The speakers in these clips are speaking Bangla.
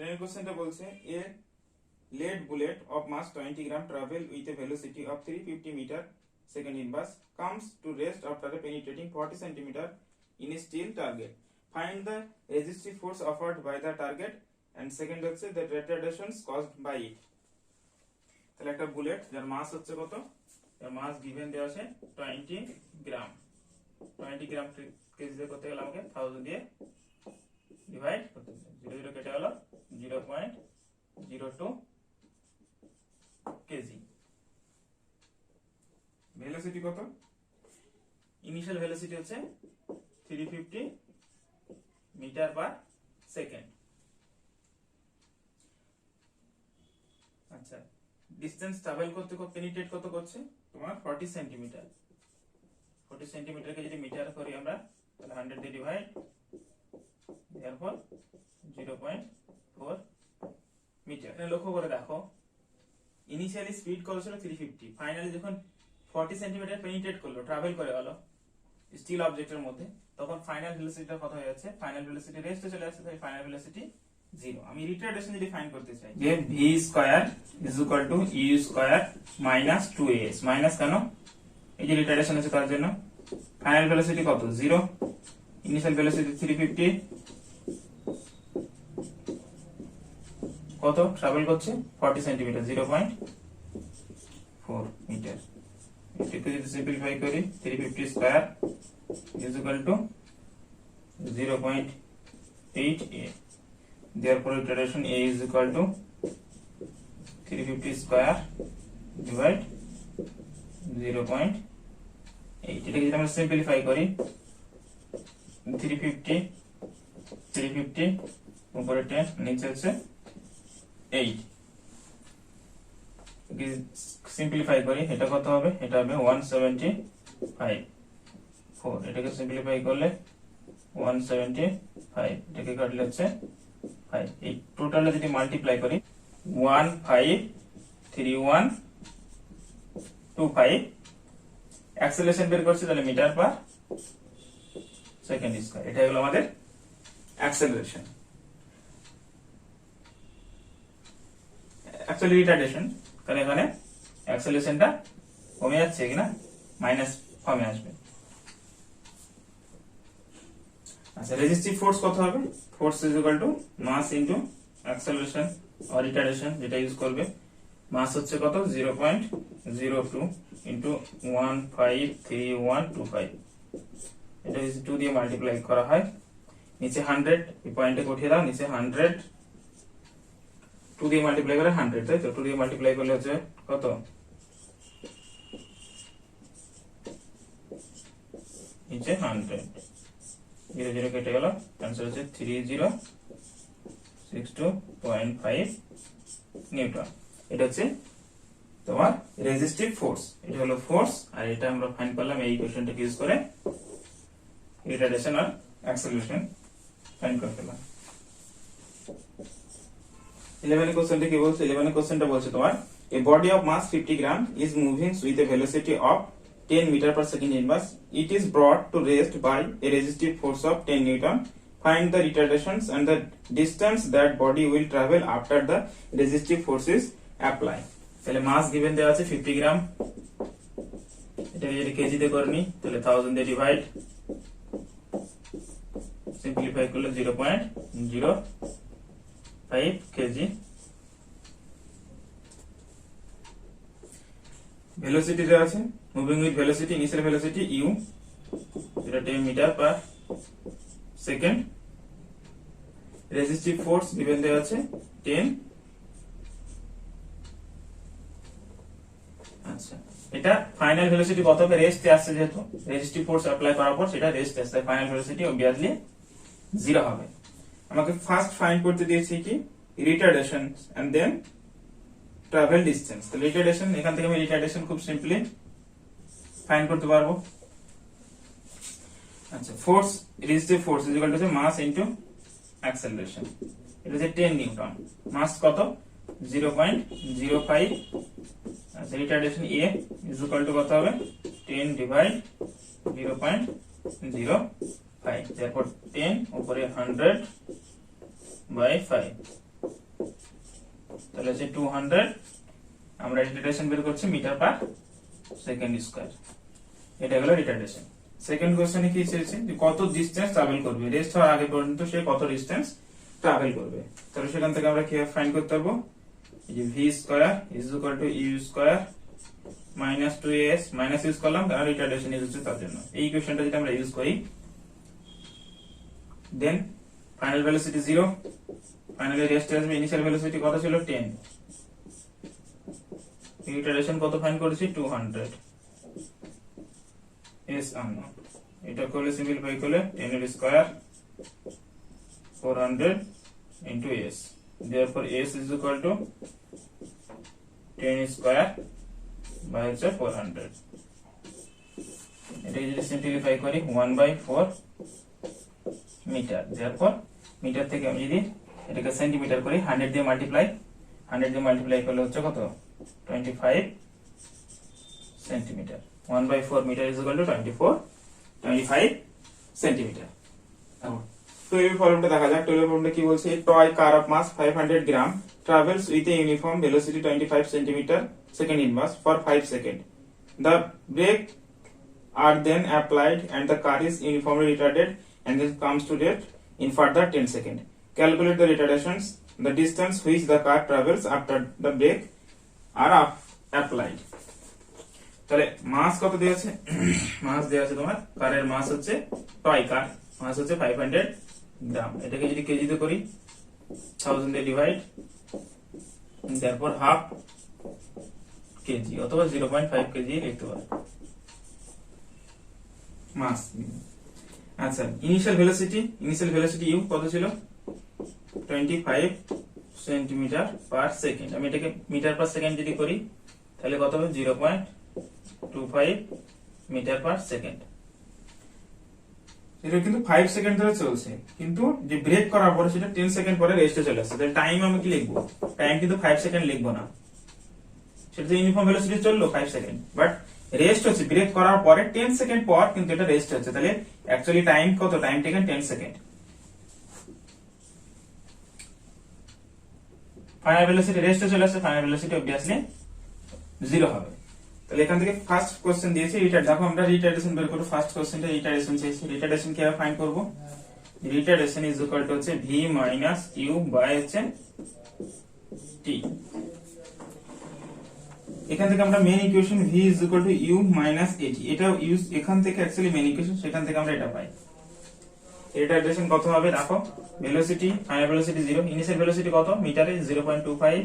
10 কোশ্চেনটা বলছে এ lead bullet of mass 20 gram travel with a velocity of 350 meter second inverse comes to rest after penetrating 40 centimeter in a steel target. Find the resistive force offered by the target and second হচ্ছে the retardations caused by it. তাহলে একটা বুলেট যার মাস হচ্ছে কত, এর মাস গিভেন দেওয়া আছে 20 গ্রাম। 20 গ্রাম কেজিতে করতে গেলে আমাকে 1000 দিয়ে ডিভাইড করতে হবে, 0 0 কেটে গেল 0.02 কেজি। ভেলোসিটি কত, ইনিশিয়াল ভেলোসিটি হচ্ছে 350 মিটার পার সেকেন্ড। আচ্ছা, ডিসটেন্স ট্রাভেল করতে পেনিট্রেট কত করছে তোমার 40 সেন্টিমিটার। 40 সেন্টিমিটারকে যদি মিটার করি আমরা তাহলে 100 দিয়ে ডিভাইড, এরপর 0.4 মিটার। লক্ষ্য করে দেখো ইনিশিয়ালি স্পিড কত ছিল 350, ফাইনালি যখন 40 সেন্টিমিটার পেনিট্রেট করলো, ট্রাভেল করে গেল স্টিল অবজেক্টের মধ্যে, তখন ফাইনাল ভেলোসিটিটা কত হয়ে যাচ্ছে, ফাইনাল ভেলোসিটি রেস্টে চলে যাচ্ছে, তাই ফাইনাল ভেলোসিটি 0। আমি রিটারডেশন যদি ফাইন্ড করতে চাই যে v square is equal two u square minus 2as, minus কেন, এই যে রিটারডেশন আছে তার জন্য। ফাইনাল ভেলোসিটি কত 0, ইনিশিয়াল ভেলোসিটি 350, কত ট্রাভেল করছে 40 সেন্টিমিটার 0.4 মিটার। এটাকে যদি সিম্পলিফাই করি 350 square is equal two 0.8a, therefore iteration a is equal to 350 square divide 0.8। এটাকে যদি আমরা সিম্পলিফাই করি 350 উপরে 10 নিচে হচ্ছে 8, সিম্পলিফাই করি এটা কত হবে, এটা হবে 175। এটাকে সিম্পলিফাই করলে 175, এটাকে কাটলে হচ্ছে 5। এই টোটালটা যদি মাল্টিপ্লাই করি 153125, অ্যাক্সেলারেশন বের করছি তাহলে মিটার পার সেকেন্ড স্কয়ার। এটা হলো আমাদের অ্যাক্সেলারেশন। অ্যাকচুয়ালি রিটারডেশন, কারণ এখানে অ্যাক্সেলারেশনটা কমে যাচ্ছে কিনা, মাইনাস ফর্মে আসবে। আচ্ছা, রেজিস্টিভ ফোর্স কত হবে, force is equal to mass into acceleration or retardation, যেটা ইউজ করবে। মাস হচ্ছে কত 0.02 ইনটু 153125, এটা 2 দিয়ে মাল্টিপ্লাই করা হয়, নিচে 100 এই পয়েন্টে উঠিয়ে দাও, নিচে 100 2 দিয়ে মাল্টিপ্লাই করে 100, তাই তো 2 দিয়ে মাল্টিপ্লাই করলে হচ্ছে কত, নিচে 100, 0 0 কেটে গেল, आंसर হচ্ছে 3062.5 নিউটন। এটা হচ্ছে তোমার রেজিস্টিভ ফোর্স, এটা হলো ফোর্স, আর এটা আমরা ফাইন্ড করলাম এই ইকুয়েশনটাকে ইউজ করে রিটারডেশন আর অ্যাক্সেলারেশন ফাইন্ড করে ফেললাম। 11 কোশ্চেনটা কি বলছে, 11 কোশ্চেনটা বলছে তোমার a body of mass 50 gram is moving with a velocity of 10 meter per second inverse. It is brought to rest by a resistive force of 10 Newton. Find the retardations and the distance that body will travel after the resistive forces apply. তাহলে মাস গিভেন দেওয়া আছে 50 গ্রাম, এটাকে যদি কেজিতে করে নি তাহলে 1000 দিয়ে ডিভাইড, সিম্পলিফাই করলে 0.05 কেজি। ভেলোসিটি দেওয়া আছে, moving with velocity, initial velocity u, এটা 10 metre per second. Resistive force given দেওয়া আছে 10। আচ্ছা, এটা ফাইনাল ভেলোসিটি কত হবে, রেস্টে আসছে, যেহেতু রেজিস্টিভ ফোর্স অ্যাপ্লাই করার পর সেটা রেস্ট আসছে, ফাইনাল ভেলোসিটি অবভিয়াসলি 0 হবে। আমাকে ফার্স্ট ফাইন্ড করতে দিয়েছি কি retardation and then travel distance. তো রিটারডেশন, এখান থেকে আমি রিটারডেশন খুব সিম্পলি ফাইন্ড করতে পারবো। আচ্ছা, force, resistive force is equal to mass into acceleration, এটা হচ্ছে 10 নিউটন, মাস কত 0.05। আচ্ছা, retardation a is equal to কত হবে 10 ডিভাইড 0.05, তারপর 10 উপরে 100 by 5 তাহলে হচ্ছে 200, আমরা রিটার্ডেশন বের করছি মিটার পার সেকেন্ড স্কয়ার। এটা হলো রিটার্ডেশন। সেকেন্ড কোশ্চেনে কি চেয়েছে যে কত ডিসটেন্স ট্রাভেল করবে, রেস্ট হওয়ার আগে পর্যন্ত সে কত ডিসটেন্স ট্রাভেল করবে। তাহলে সেখান থেকে আমরা কিভাবে ফাইন্ড করতে পারবো, এই যে v square is equal to u square minus 2as, minus use করলাম কারণ রিটার্ডেশন ইউজ হচ্ছে তার জন্য। এই ইকুয়েশনটা যদি আমরা ইউজ করি, then final velocity 0, finally rest আসবে। ইনিশিয়াল ভেলোসিটি কত ছিল 10, রিটার্ডেশন কত ফাইন্ড করেছি 200, s আননোন। এটা করলে সিম্পলিফাই করলে 10 এর square 400 into s, therefore s is equal to 10 square by 400। এটা যদি সিম্পলিফাই করি 1/4 মিটার, therefore মিটার থেকে আমি যদি এটাকে সেন্টিমিটার করি 100 দিয়ে মাল্টিপ্লাই, 100 দিয়ে মাল্টিপ্লাই করলে হচ্ছে কত 25 centimetre. 1/4 metre is equal to 25 centimetre. তো এই ফর্মুলাটা দেখা যাক। টেবিল ফর্মুলা কি বলছে, toy car of mass 500 gram travels with a uniform velocity 25 centimeter second inverse for 5 seconds. The brake are then applied and the car is uniformly retarded and then comes to rest in further 10 seconds. Calculate the retardations, the distance which the car travels after the brake are applied. তাহলে মাস কত দেওয়া আছে, মাস দেওয়া আছে তোমার কারের মাস হচ্ছে, টয় কার মাস হচ্ছে 500 গ্রাম। এটাকে যদি কেজিতে করি 1000 দিয়ে ডিভাইড, তারপর হাফ কেজি অথবা 0.5 কেজি লিখতে পারো মাস। আচ্ছা, ইনিশিয়াল ভেলোসিটি ইউ কত ছিল 25 সেন্টিমিটার পার সেকেন্ড। আমি এটাকে মিটার পার সেকেন্ড যদি করি তাহলে কত হবে 0.25 মিটার পার সেকেন্ড। এটা কিন্তু 5 সেকেন্ড ধরে চলছে, কিন্তু যে ব্রেক করার পরে সেটা 10 সেকেন্ড পরে রেস্টে চলে আসছে। তাহলে টাইম আমি কি লিখবো, টাইম কিন্তু 5 সেকেন্ড লিখবো না, সেটা যে ইউনিফর্ম ভেলোসিটি চললো 5 সেকেন্ড, বাট রেস্ট হচ্ছে ব্রেক করার পরে 10 সেকেন্ড পর কিন্তু এটা রেস্ট হচ্ছে। তাহলে অ্যাকচুয়ালি টাইম কত, time taken 10 second. Final velocity রেস্টে চলে আসছে, ফাইনাল ভেলোসিটি অবভিয়াসলি 0 হবে। তাহলে এখান থেকে ফার্স্ট কোশ্চেন দিয়েছি রিটার্ড, দেখো আমরা রিটার্ডেশন বের করব। ফার্স্ট কোশ্চেনটা রিটার্ডেশন চেয়েছি, রিটার্ডেশন কিভাবে ফাইন্ড করব, রিটার্ডেশন ইজ ইকুয়াল টু হচ্ছে v মাইনাস u বাই হচ্ছে t। এখান থেকে আমরা main equation v is equal two u minus at, এটা ইউজ এখান থেকে অ্যাকচুয়ালি মেইন ইকুয়েশন, সেখান থেকে আমরা এটা পাই। রিটার্ডেশন কত হবে দেখো, velocity final velocity 0, initial velocity কত মিটারে 0.25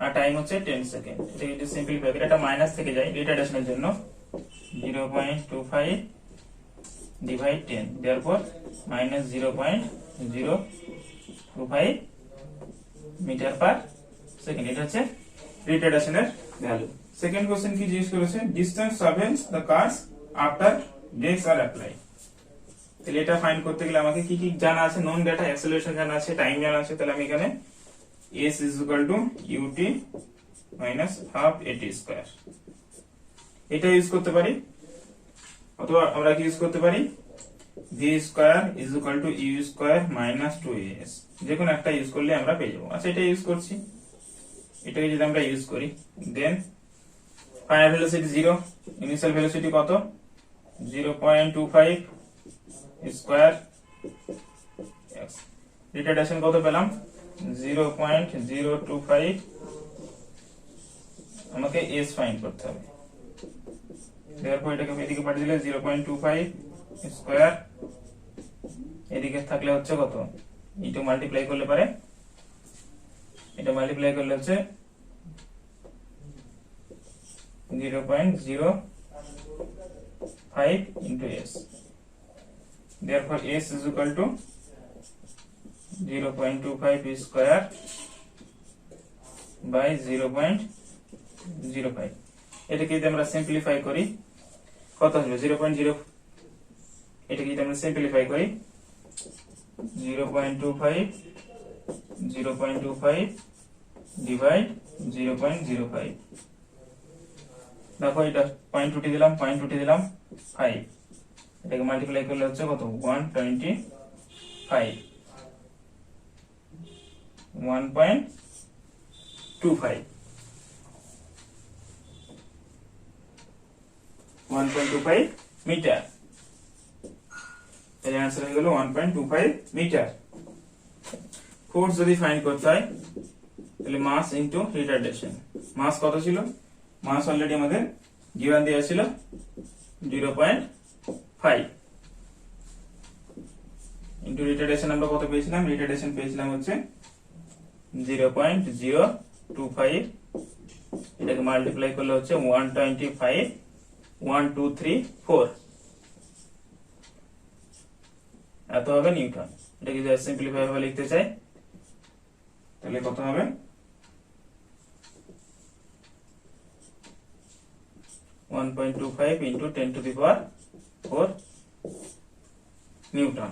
আর টাইম হচ্ছে 10 সেকেন্ড। এটা যদি সিম্পলিফাই করি এটা মাইনাস থেকে যায় রিটার্ডেশনের জন্য 0.25 divide 10, therefore minus 0.025 metre per second. এটা হচ্ছে রিটার্ডেশনের ভ্যালু। সেকেন্ড কোশ্চেন কি জিজ্ঞেস করেছে, distance travels the cars after brakes are apply. তাহলে এটা ফাইন্ড করতে গেলে আমাকে কি কি জানা আছে, নোন ডেটা, অ্যাক্সেলারেশন জানা আছে, টাইম জানা আছে। তাহলে আমি এখানে s is equal to ut minus half at square এটা ইউজ করতে পারি, অথবা আমরা কি ইউজ করতে পারি v square is equal to u square minus 2as, যে কোনো একটা ইউজ করলে আমরা পেয়ে যাবো। আচ্ছা, এটা ইউজ করছি, এটাকে যদি আমরা ইউজ করি, then final velocity 0, initial velocity কত 0.25 স্কয়ার, রিটার্ডেশন কত পেলাম 0.025, আমাকে s ফাইন্ড করতে হবে। therefore এটাকে এদিকে পাঠিয়ে দিলে 0.25 স্কয়ার, এদিকে থাকলে হচ্ছে কত, এটা মাল্টিপ্লাই করলে পারে, এটা মাল্টিপ্লাই করলে হচ্ছে 0.05 into s, therefore s is equal to 0.25 square by 0.05। এটাকে যদি আমরা সিম্পলিফাই করি কত আসবে 0.0, এটাকে যদি আমরা সিম্পলিফাই করি 0.25 ডিভাইড 0.05, দেখো এটা পয়েন্ট উঠে দিলাম 5, এটাকে মাল্টিপ্লাই করলে হচ্ছে কত 125। 1.25 মিটার। এর आंसर হয়ে গেল 1.25 মিটার। ফোর্স যদি ফাইন্ড করতে হয় তাহলে মাস ইনটু রিটারডেশন। মাস কত ছিল? মাস অলরেডি আমাদের গিভেন দেয়া ছিল 0.5 ইনটু রিটারডেশন আমরা কত পেয়েছিলাম? রিটারডেশন পেয়েছিলাম হচ্ছে 0.025, এটাকে মাল্টিপ্লাই করলে হচ্ছে 125 1234 এত হবে নিউটন। এটাকে যদি সিম্পলিফাই ভাবে লিখতে চাই তাহলে কত হবে? 1.25 into 10 to the power 4 Newton.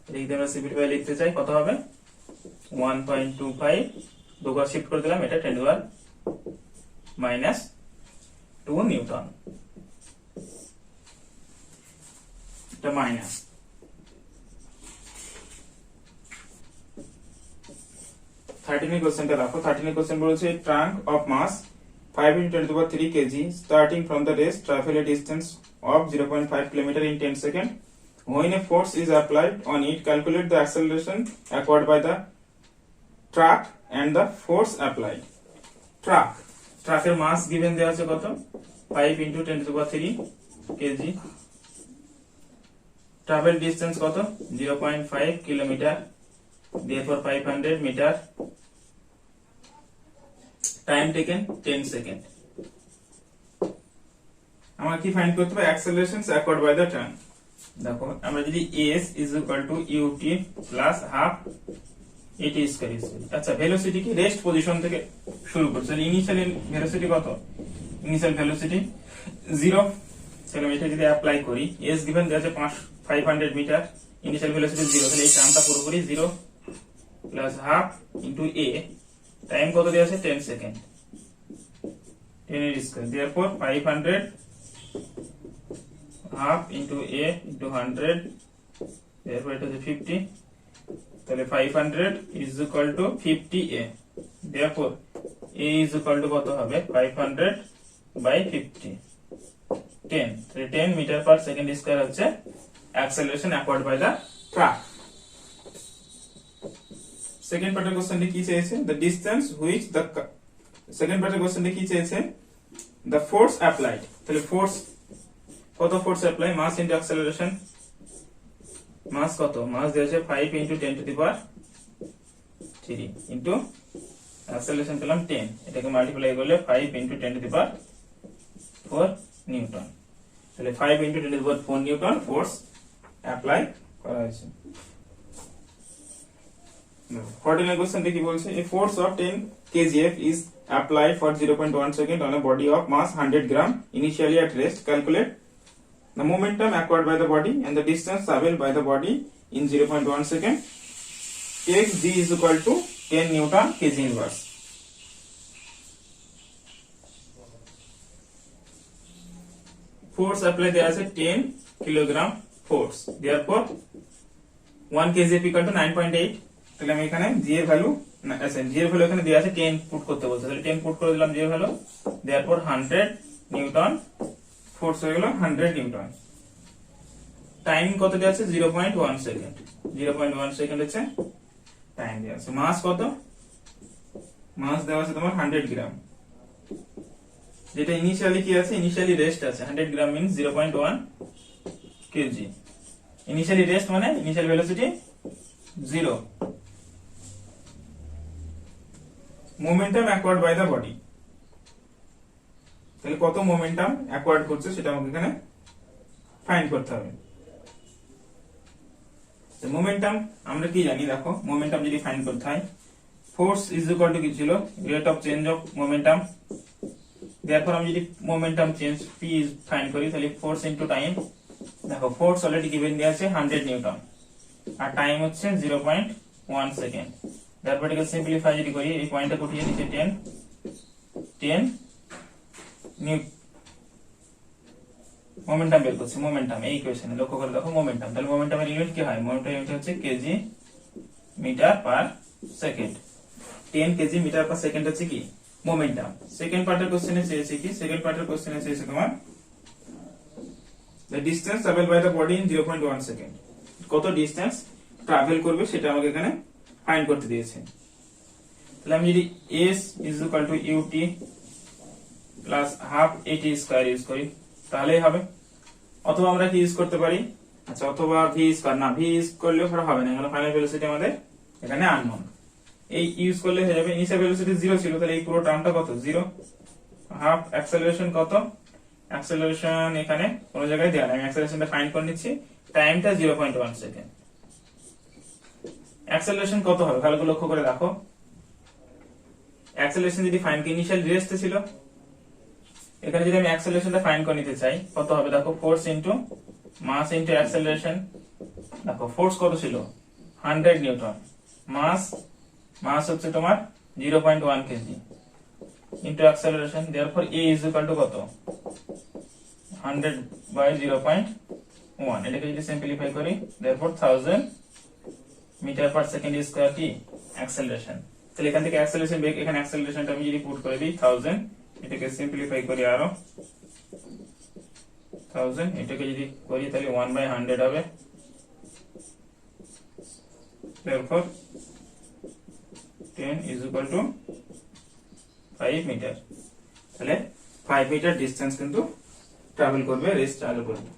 এদিকে আমরা সিম্পলিফাই লিখতে চাই কত হবে? 1.25 দুবার শিফট করে দিলাম, এটা 10 টু দি পাওয়ার -2 নিউটন। এটা মাইনাস। 13 কোশ্চেনটা দেখো। 13 কোশ্চেন বলেছে trunk of mass 5 × 10⁻³ kg starting from the rest travel a distance of 0.5 km in 10 seconds. When a force is applied on it, calculate the acceleration acquired by the truck and the force applied. ট্রাকের মাস গিভেন দেওয়া আছে কত? 5 × 10⁻³ kg। ট্রাভেল ডিসটেন্স কত? 0.5 kilometre, therefore 500 metre. Time taken 10 second. আমরা কি ফাইন্ড করতে হবে? Acceleration accord by the truck. দেখো আমরা যদি s ut plus half at square. আচ্ছা, ভেলোসিটি কি রেস্ট পজিশন থেকে শুরু করছে। ইনিশিয়াল ভেলোসিটি কত? Initial velocity 0। তাহলে আমি এটা যদি অ্যাপ্লাই করি, s গিভেন দেওয়া আছে 500 মিটার, ইনিশিয়াল ভেলোসিটি 0, তাহলে এই টার্মটা পুরোপুরি 0 plus half into a, time কত দেওয়া আছে? 10 সেকেন্ড, 10 এর square, therefore 500 half into a into 100, therefore এটা হচ্ছে 50, তাহলে 500 is equal to 50a, therefore a is equal to কত হবে? 500 বাই 50, 10, তাহলে 10 মিটার পার সেকেন্ড স্কয়ার হচ্ছে acceleration acquired by the truck. Second পার্টের কোশ্চেনটি কি চেয়েছে? The distance which the second পার্টের কোশ্চেনটি কি চেয়েছে? The force applied. তাহলে ফোর্স কত? Force apply mass into acceleration. Mass কত? মাস দেওয়া আছে 5 × 10 to the power 3 into acceleration পেলাম 10, এটাকে মাল্টিপ্লাই করলে 5 × 10 টু দি পাওয়ার 4 নিউটন। তাহলে 5 × 10 to the power 4 Newton force apply করা হয়েছে। 14 কোশ্চেন দেখি বলছে a force of 10 kgf is applied for 0.1 second on a body of mass 100 gram initially at rest. Calculate the momentum acquired by the body and the distance traveled by the body in 0.1 second. Take g is equal to 10 newton kg inverse. Force applied there as a 10 kilogram force, therefore 1 kgf equal to 9.8. তাহলে আমি এখানে জি এর ভ্যালু জি এর ভ্যালু এখানে দেয়া আছে 10 পুট করতে বলছে, তাহলে 10 পুট করে দিলাম জি এর ভ্যালু, therefore 100 নিউটন ফোর্স হয়ে গেল 100 নিউটন। টাইম কত দেয়া আছে? 0.1 সেকেন্ড, 0.1 সেকেন্ড হচ্ছে টাইম দেয়া আছে। মাস কত? মাস দেওয়া আছে তোমার 100 গ্রাম, যেটা ইনিশিয়ালি কি আছে? ইনিশিয়ালি রেস্ট আছে। 100 gram means 0.1 KG. Initially rest মানে initial velocity 0। Momentum acquired by the body, তাহলে কত মোমেন্টাম অ্যাকোয়ার্ড করছে সেটা আমাকে এখানে ফাইন্ড করতে হবে। মোমেন্টাম আমরা কি জানি? দেখো মোমেন্টাম যদি ফাইন্ড করতে হয়, ফোর্স ইজ ইকুয়াল টু কি ছিল? Rate of change of momentum. therefore আমি যদি momentum change p is find করি, তাহলে ফোর্স ইনটু টাইম। দেখো ফোর্স অলরেডি গিভেন দেয়া আছে 100 নিউটন আর টাইম হচ্ছে 0.1 সেকেন্ড, তারপর এটাকে সিম্পলিফাই যদি করি, এই পয়েন্টটা কঠিয়ে নিচে 10 নিউ মোমেন্টাম বের করছি। মোমেন্টাম এই ইকুয়েশনে লক্ষ্য করে দেখো মোমেন্টাম, তাহলে মোমেন্টামের ইউনিট কি হয়? মোমেন্টাম ইউনিট হচ্ছে KG metre per second. 10 KG metre per second হচ্ছে কি মোমেন্টাম। সেকেন্ড পার্টের কোশ্চেনে চেয়েছে কি? সেকেন্ড পার্টের কোশ্চেনে চেয়েছে তোমার the distance traveled by the body in 0.1 second. কত ডিসটেন্স ট্রাভেল করবে সেটা আমাকে এখানে ফাইন্ড করতে দিয়েছে। তাহলে আমি যদি s is equal to ut plus half at square use করি তাহলেই হবে। অথবা আমরা কি ইউজ করতে পারি? আচ্ছা, অথবা ভি স্কয়ার, না ভি ইউজ করলেও হবে না, কারণ ফাইনাল ভেলোসিটি আমাদের এখানে আননোন। এই ইউজ করলে হয়ে যাবে, ইনিশিয়াল ভেলোসিটি 0 ছিল, তাহলে এই পুরো টার্মটা কত? 0। হাফ অ্যাক্সেলারেশন কত? অ্যাক্সেলারেশন এখানে কোন জায়গায় দেওয়া নেই, আমি অ্যাক্সেলারেশনটা ফাইন্ড করে নিচ্ছি। টাইমটা 0.1 সেকেন্ড। অ্যাক্সেলারেশন কত হবে ভালো করে লক্ষ্য করে দেখো। অ্যাক্সেলারেশন যদি ফাইন্ড কি ইনিশিয়াল রেস্ট ছিল, এখানে যদি আমি অ্যাক্সেলারেশনটা ফাইন্ড করে নিতে চাই কত হবে দেখো, force into mass into acceleration. দেখো ফোর্স কত ছিল? 100 নিউটন। মাস হচ্ছে তোমার 0.1 KG into acceleration, therefore a is equal to কত? 100 বাই 0.1। এটাকে যদি সিম্পলিফাই করি, therefore 1000 metre per second square কি অ্যাক্সেলারেশন। তাহলে এখান থেকে অ্যাক্সেলারেশন বেগ, এখানে অ্যাক্সেলারেশনটা আমি যদি পুট করে দিই 1000, এটাকে সিম্পলিফাই করি আরো 1000, এটাকে যদি করি তাহলে 1/100 হবে। Therefore 10 is equal to 5 metre. তাহলে 5 মিটার ডিসটেন্স কিন্তু ট্রাভেল করবে রেস্ট চালু করবে।